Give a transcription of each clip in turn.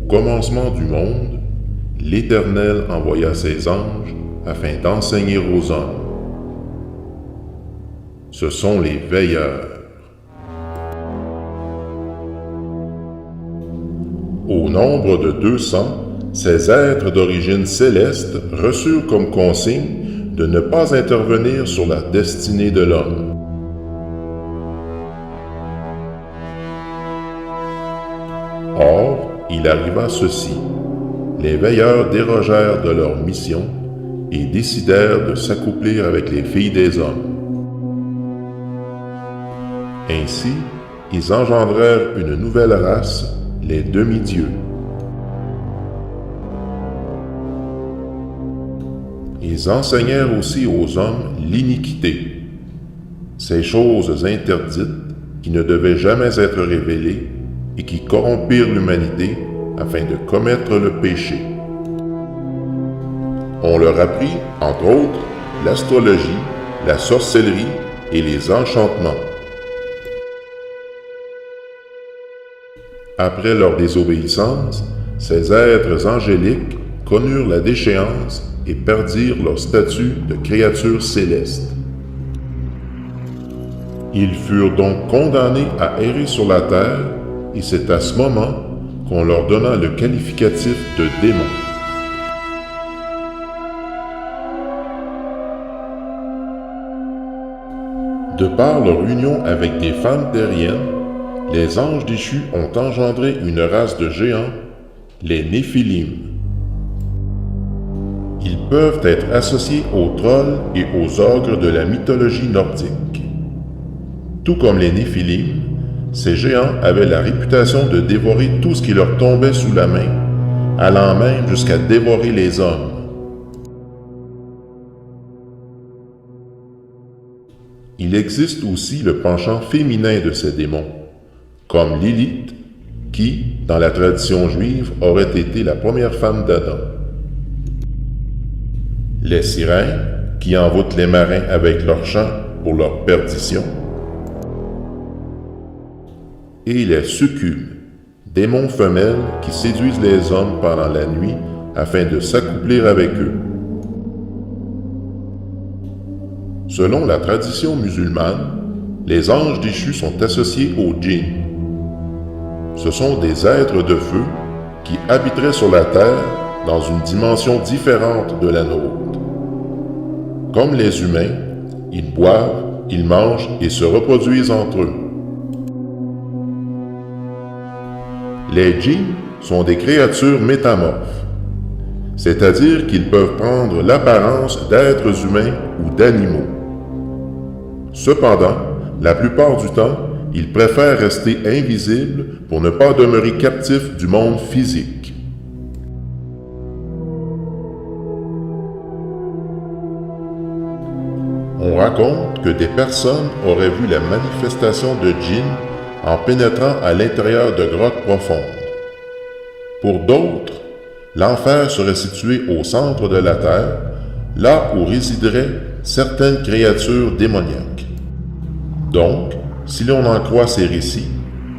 commencement du monde, l'Éternel envoya ses anges afin d'enseigner aux hommes. Ce sont les veilleurs. Au nombre de 200, ces êtres d'origine céleste reçurent comme consigne de ne pas intervenir sur la destinée de l'homme. Or, il arriva ceci. Les veilleurs dérogèrent de leur mission et décidèrent de s'accoupler avec les filles des hommes. Ainsi, ils engendrèrent une nouvelle race, les demi-dieux. Ils enseignèrent aussi aux hommes l'iniquité, ces choses interdites qui ne devaient jamais être révélées et qui corrompirent l'humanité afin de commettre le péché. On leur apprit, entre autres, l'astrologie, la sorcellerie et les enchantements. Après leur désobéissance, ces êtres angéliques connurent la déchéance et perdirent leur statut de créatures célestes. Ils furent donc condamnés à errer sur la terre, et c'est à ce moment qu'on leur donna le qualificatif de démons. De par leur union avec des femmes terriennes, les anges déchus ont engendré une race de géants, les Néphilim. Ils peuvent être associés aux trolls et aux ogres de la mythologie nordique. Tout comme les Néphilim, ces géants avaient la réputation de dévorer tout ce qui leur tombait sous la main, allant même jusqu'à dévorer les hommes. Il existe aussi le penchant féminin de ces démons, comme Lilith, qui, dans la tradition juive, aurait été la première femme d'Adam. Les sirènes, qui envoûtent les marins avec leurs chants pour leur perdition. Et les succubes, démons femelles qui séduisent les hommes pendant la nuit afin de s'accoupler avec eux. Selon la tradition musulmane, les anges déchus sont associés aux djinns. Ce sont des êtres de feu qui habiteraient sur la terre dans une dimension différente de la nôtre. Comme les humains, ils boivent, ils mangent et se reproduisent entre eux. Les djinns sont des créatures métamorphes, c'est-à-dire qu'ils peuvent prendre l'apparence d'êtres humains ou d'animaux. Cependant, la plupart du temps, ils préfèrent rester invisibles pour ne pas demeurer captifs du monde physique. On raconte que des personnes auraient vu la manifestation de djinns en pénétrant à l'intérieur de grottes profondes. Pour d'autres, l'enfer serait situé au centre de la terre, là où résideraient certaines créatures démoniaques. Donc, si l'on en croit ces récits,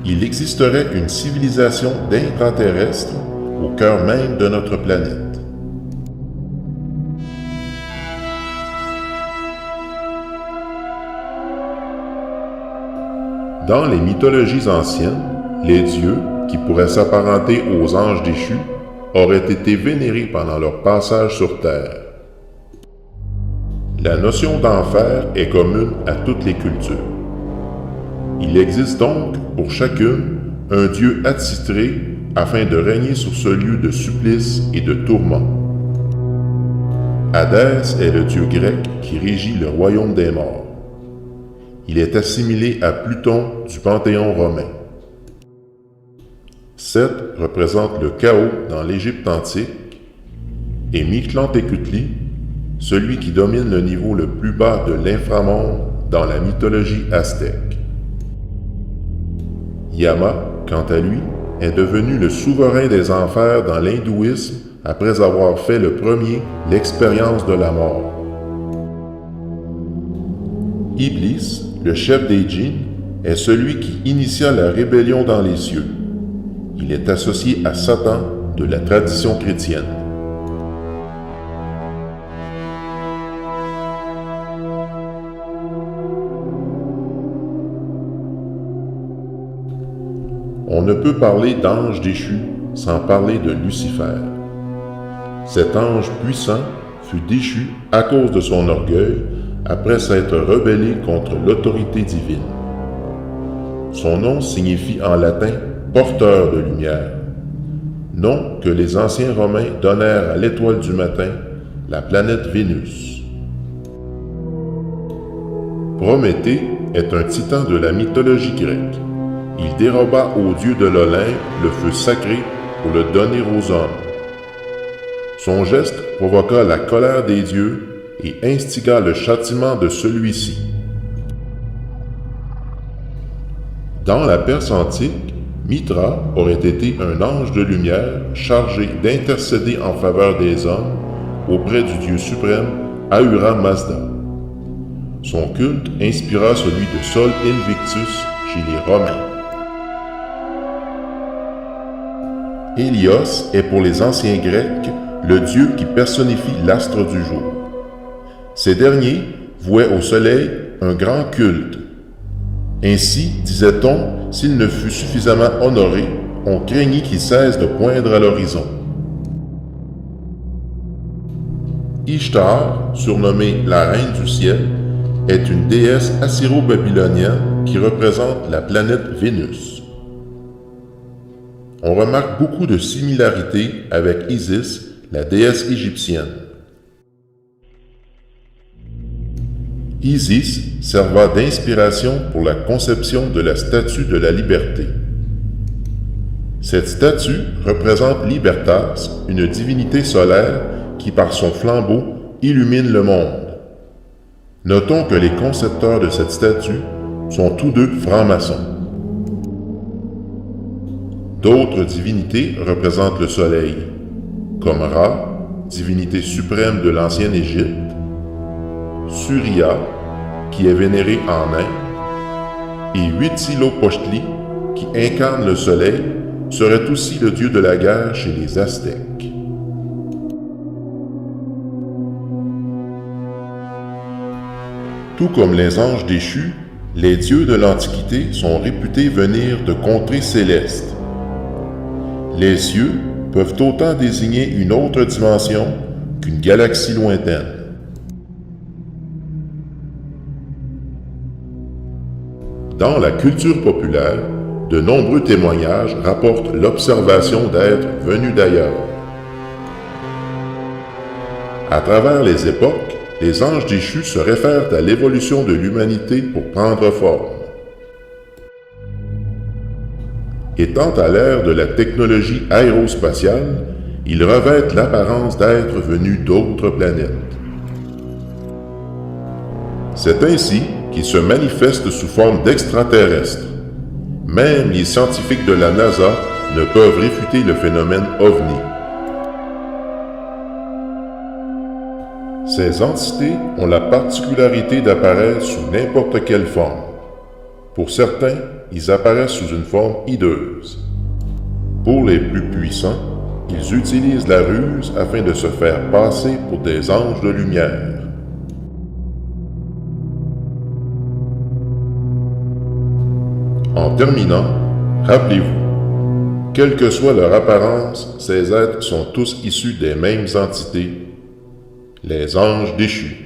il existerait une civilisation d'intraterrestres au cœur même de notre planète. Dans les mythologies anciennes, les dieux, qui pourraient s'apparenter aux anges déchus, auraient été vénérés pendant leur passage sur Terre. La notion d'enfer est commune à toutes les cultures. Il existe donc, pour chacune, un dieu attitré afin de régner sur ce lieu de supplice et de tourment. Hadès est le dieu grec qui régit le royaume des morts. Il est assimilé à Pluton du panthéon romain. Seth représente le chaos dans l'Égypte antique et Mictlantecutli, celui qui domine le niveau le plus bas de l'inframonde dans la mythologie aztèque. Yama, quant à lui, est devenu le souverain des enfers dans l'hindouisme après avoir fait le premier l'expérience de la mort. Iblis, le chef des djinns, est celui qui initia la rébellion dans les cieux. Il est associé à Satan de la tradition chrétienne. On ne peut parler d'ange déchu sans parler de Lucifer. Cet ange puissant fut déchu à cause de son orgueil après s'être rebellé contre l'autorité divine. Son nom signifie en latin « porteur de lumière », nom que les anciens Romains donnèrent à l'étoile du matin, la planète Vénus. Prométhée est un titan de la mythologie grecque. Il déroba au dieu de l'Olympe le feu sacré pour le donner aux hommes. Son geste provoqua la colère des dieux et instigua le châtiment de celui-ci. Dans la Perse antique, Mitra aurait été un ange de lumière chargé d'intercéder en faveur des hommes auprès du dieu suprême Ahura Mazda. Son culte inspira celui de Sol Invictus chez les Romains. Hélios est pour les anciens Grecs le dieu qui personnifie l'astre du jour. Ces derniers vouaient au soleil un grand culte. Ainsi, disait-on, s'il ne fut suffisamment honoré, on craignit qu'il cesse de poindre à l'horizon. Ishtar, surnommée la reine du ciel, est une déesse assyro-babylonienne qui représente la planète Vénus. On remarque beaucoup de similarités avec Isis, la déesse égyptienne. Isis serva d'inspiration pour la conception de la statue de la liberté. Cette statue représente Libertas, une divinité solaire qui, par son flambeau, illumine le monde. Notons que les concepteurs de cette statue sont tous deux francs-maçons. D'autres divinités représentent le soleil, comme Ra, divinité suprême de l'ancienne Égypte, Surya, qui est vénéré en Inde, et Huitzilopochtli, qui incarne le soleil, serait aussi le dieu de la guerre chez les Aztèques. Tout comme les anges déchus, les dieux de l'Antiquité sont réputés venir de contrées célestes. Les cieux peuvent autant désigner une autre dimension qu'une galaxie lointaine. Dans la culture populaire, de nombreux témoignages rapportent l'observation d'êtres venus d'ailleurs. À travers les époques, les anges déchus se réfèrent à l'évolution de l'humanité pour prendre forme. Étant à l'ère de la technologie aérospatiale, ils revêtent l'apparence d'êtres venus d'autres planètes. C'est ainsi qu'ils se manifestent sous forme d'extraterrestres. Même les scientifiques de la NASA ne peuvent réfuter le phénomène OVNI. Ces entités ont la particularité d'apparaître sous n'importe quelle forme. Pour certains, ils apparaissent sous une forme hideuse. Pour les plus puissants, ils utilisent la ruse afin de se faire passer pour des anges de lumière. En terminant, rappelez-vous, quelle que soit leur apparence, ces êtres sont tous issus des mêmes entités, les anges déchus.